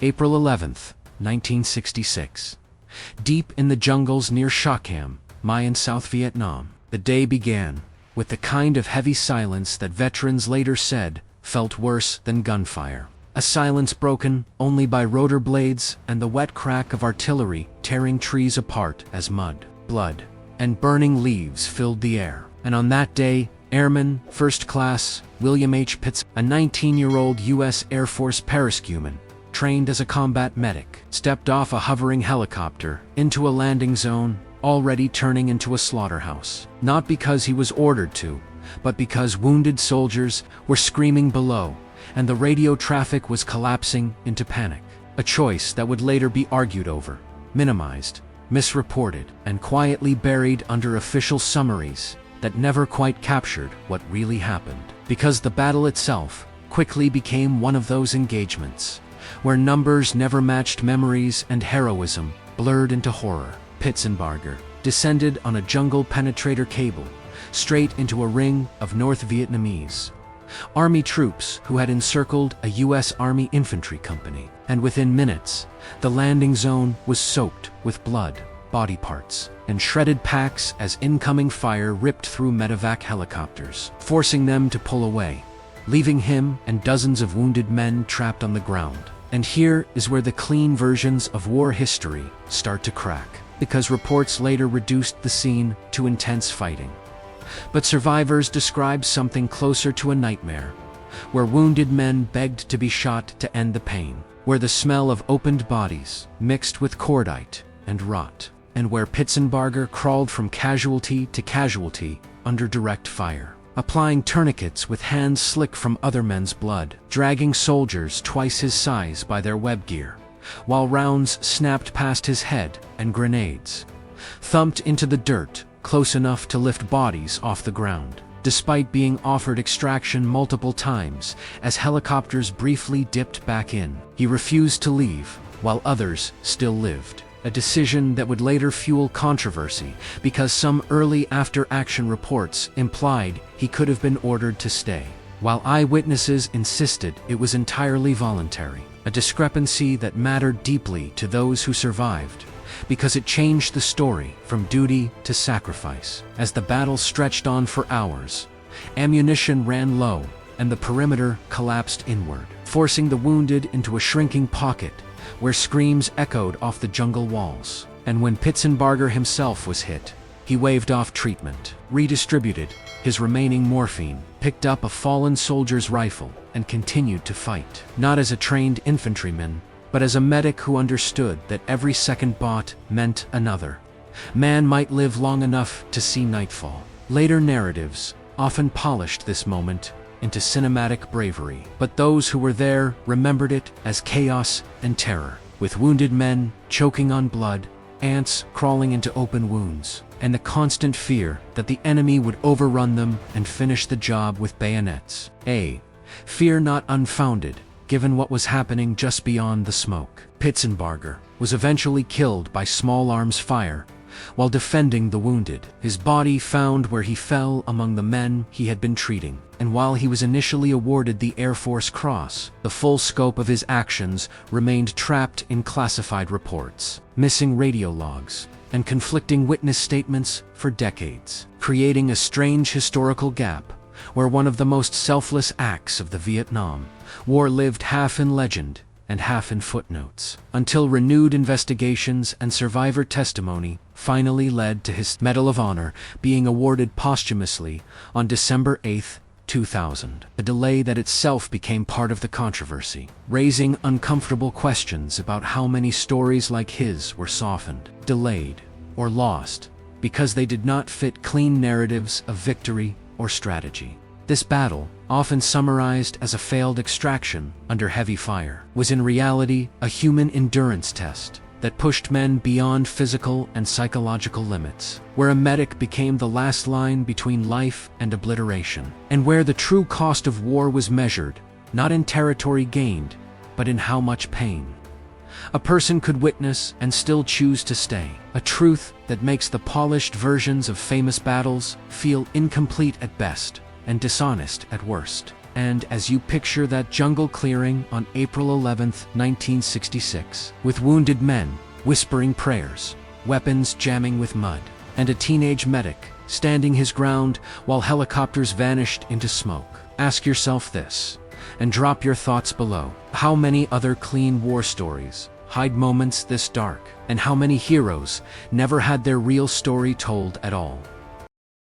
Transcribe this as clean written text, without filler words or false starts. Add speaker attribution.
Speaker 1: April 11th, 1966. Deep in the jungles near Shakam, Mayan South Vietnam, the day began, with the kind of heavy silence that veterans later said felt worse than gunfire. A silence broken only by rotor blades and the wet crack of artillery tearing trees apart as mud, blood, and burning leaves filled the air. And on that day, Airman, First Class, William H. Pitts, a 19-year-old U.S. Air Force parascuman, trained as a combat medic, stepped off a hovering helicopter into a landing zone already turning into a slaughterhouse. Not because he was ordered to, but because wounded soldiers were screaming below, and the radio traffic was collapsing into panic. A choice that would later be argued over, minimized, misreported, and quietly buried under official summaries that never quite captured what really happened. Because the battle itself quickly became one of those engagements where numbers never matched memories and heroism blurred into horror. Pitsenbarger descended on a jungle penetrator cable straight into a ring of North Vietnamese Army troops who had encircled a U.S. Army infantry company, and within minutes, the landing zone was soaked with blood, body parts, and shredded packs as incoming fire ripped through medevac helicopters, forcing them to pull away, leaving him and dozens of wounded men trapped on the ground. And here is where the clean versions of war history start to crack, because reports later reduced the scene to intense fighting. But survivors described something closer to a nightmare, where wounded men begged to be shot to end the pain, where the smell of opened bodies mixed with cordite and rot, and where Pitsenbarger crawled from casualty to casualty under direct fire, applying tourniquets with hands slick from other men's blood, dragging soldiers twice his size by their web gear, while rounds snapped past his head and grenades thumped into the dirt close enough to lift bodies off the ground. Despite being offered extraction multiple times as helicopters briefly dipped back in, he refused to leave while others still lived. A decision that would later fuel controversy because some early after-action reports implied he could have been ordered to stay, while eyewitnesses insisted it was entirely voluntary. A discrepancy that mattered deeply to those who survived, because it changed the story from duty to sacrifice. As the battle stretched on for hours, ammunition ran low and the perimeter collapsed inward, forcing the wounded into a shrinking pocket where screams echoed off the jungle walls. And when Pitsenbarger himself was hit, he waved off treatment, redistributed his remaining morphine, picked up a fallen soldier's rifle, and continued to fight. Not as a trained infantryman, but as a medic who understood that every second bought meant another man might live long enough to see nightfall. Later narratives often polished this moment into cinematic bravery, but those who were there remembered it as chaos and terror, with wounded men choking on blood, ants crawling into open wounds, and the constant fear that the enemy would overrun them and finish the job with bayonets. A fear not unfounded, given what was happening just beyond the smoke. Pitsenbarger was eventually killed by small arms fire while defending the wounded, his body found where he fell among the men he had been treating. And while he was initially awarded the Air Force Cross, the full scope of his actions remained trapped in classified reports, missing radio logs, and conflicting witness statements for decades, creating a strange historical gap where one of the most selfless acts of the Vietnam War lived half in legend and half in footnotes, until renewed investigations and survivor testimony finally led to his Medal of Honor being awarded posthumously on December 8, 2000, a delay that itself became part of the controversy, raising uncomfortable questions about how many stories like his were softened, delayed, or lost because they did not fit clean narratives of victory or strategy. This battle, often summarized as a failed extraction under heavy fire, was in reality a human endurance test that pushed men beyond physical and psychological limits, where a medic became the last line between life and obliteration, and where the true cost of war was measured, not in territory gained, but in how much pain a person could witness and still choose to stay. A truth that makes the polished versions of famous battles feel incomplete at best and dishonest at worst. And as you picture that jungle clearing on April 11th, 1966, with wounded men whispering prayers, weapons jamming with mud, and a teenage medic standing his ground while helicopters vanished into smoke, ask yourself this, and drop your thoughts below. How many other clean war stories hide moments this dark, and how many heroes never had their real story told at all?